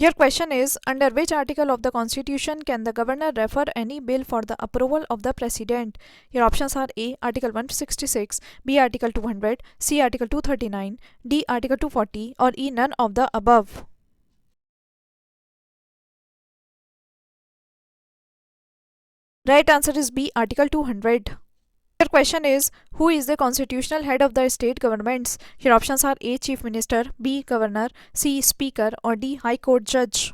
Your question is, under which article of the Constitution can the governor refer any bill for the approval of the president? Your options are A. Article 166, B. Article 200, C. Article 239, D. Article 240, or E. None of the above. Right answer is B. Article 200. Your question is, who is the constitutional head of the state governments? Your options are A. Chief Minister, B. Governor, C. Speaker, or D. High Court Judge.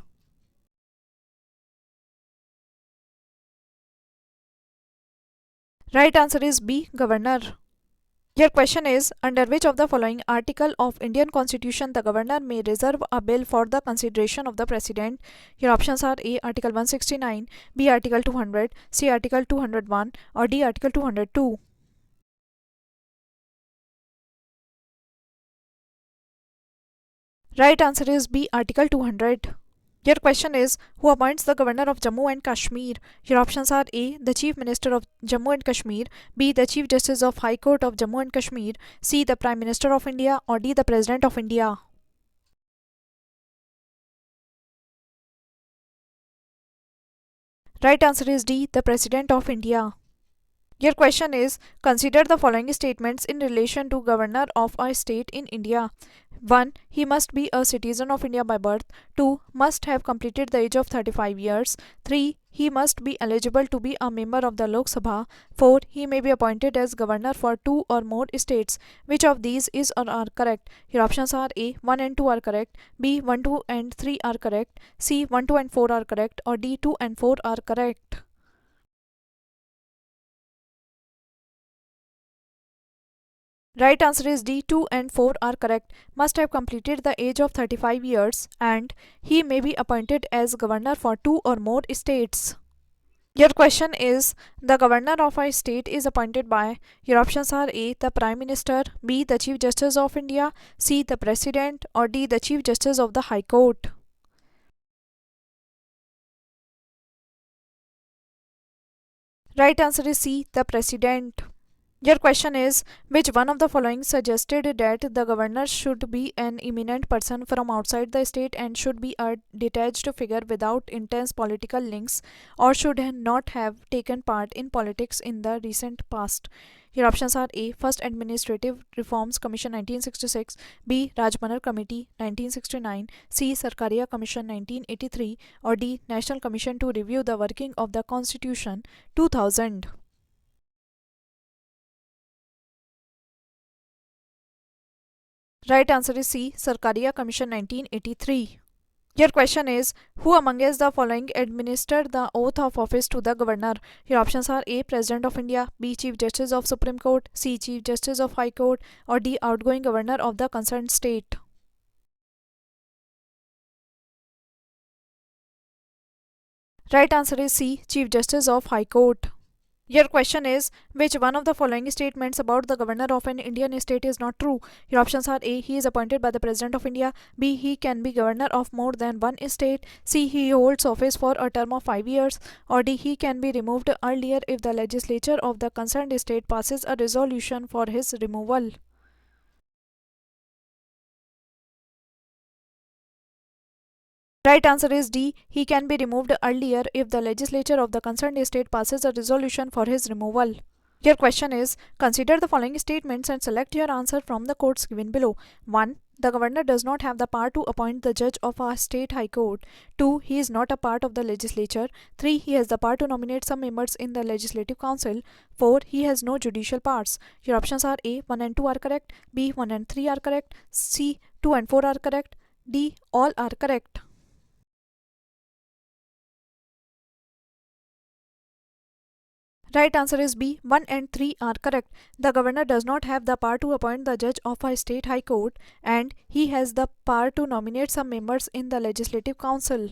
Right answer is B. Governor. Your question is, under which of the following article of Indian Constitution the governor may reserve a bill for the consideration of the president? Your options are A. Article 169, B. Article 200, C. Article 201, or D. Article 202. Right answer is B. Article 200. Your question is, who appoints the governor of Jammu and Kashmir? Your options are A. The Chief Minister of Jammu and Kashmir, B. The Chief Justice of High Court of Jammu and Kashmir, C. The Prime Minister of India, or D. The President of India. Right answer is D. The President of India. Your question is, consider the following statements in relation to governor of a state in India. 1. He must be a citizen of India by birth. 2. Must have completed the age of 35 years. 3. He must be eligible to be a member of the Lok Sabha. 4. He may be appointed as governor for 2 or more states. Which of these is or are correct? Your options are A. 1 and 2 are correct, B. 1, 2 and 3 are correct, C. 1, 2 and 4 are correct, or D. 2 and 4 are correct. Right answer is D. 2 and 4 are correct. Must have completed the age of 35 years, and he may be appointed as governor for 2 or more states. Your question is, the governor of a state is appointed by, your options are A. The Prime Minister, B. The Chief Justice of India, C. The President, or D. The Chief Justice of the High Court. Right answer is C. The President. Your question is, which one of the following suggested that the governor should be an eminent person from outside the state and should be a detached figure without intense political links, or should not have taken part in politics in the recent past? Your options are A. First Administrative Reforms Commission 1966, B. Rajmanar Committee 1969, C. Sarkaria Commission 1983, or D. National Commission to Review the Working of the Constitution 2000. Right answer is C. Sarkaria Commission 1983. Your question is, who among us the following administered the oath of office to the governor? Your options are A. President of India, B. Chief Justice of Supreme Court, C. Chief Justice of High Court, or D. Outgoing governor of the concerned state. Right answer is C. Chief Justice of High Court. Your question is, which one of the following statements about the governor of an Indian state is not true? Your options are A. He is appointed by the President of India, B. He can be governor of more than one state, C. He holds office for a term of 5 years, or D. He can be removed earlier if the legislature of the concerned state passes a resolution for his removal. Right answer is D. He can be removed earlier if the legislature of the concerned state passes a resolution for his removal. Your question is, consider the following statements and select your answer from the quotes given below. 1. The governor does not have the power to appoint the judge of a state high court. 2. He is not a part of the legislature. 3. He has the power to nominate some members in the legislative council. 4. He has no judicial powers. Your options are A. 1 and 2 are correct, B. 1 and 3 are correct, C. 2 and 4 are correct, D. All are correct. Right answer is B. 1 and 3 are correct. The governor does not have the power to appoint the judge of a state high court, and he has the power to nominate some members in the legislative council.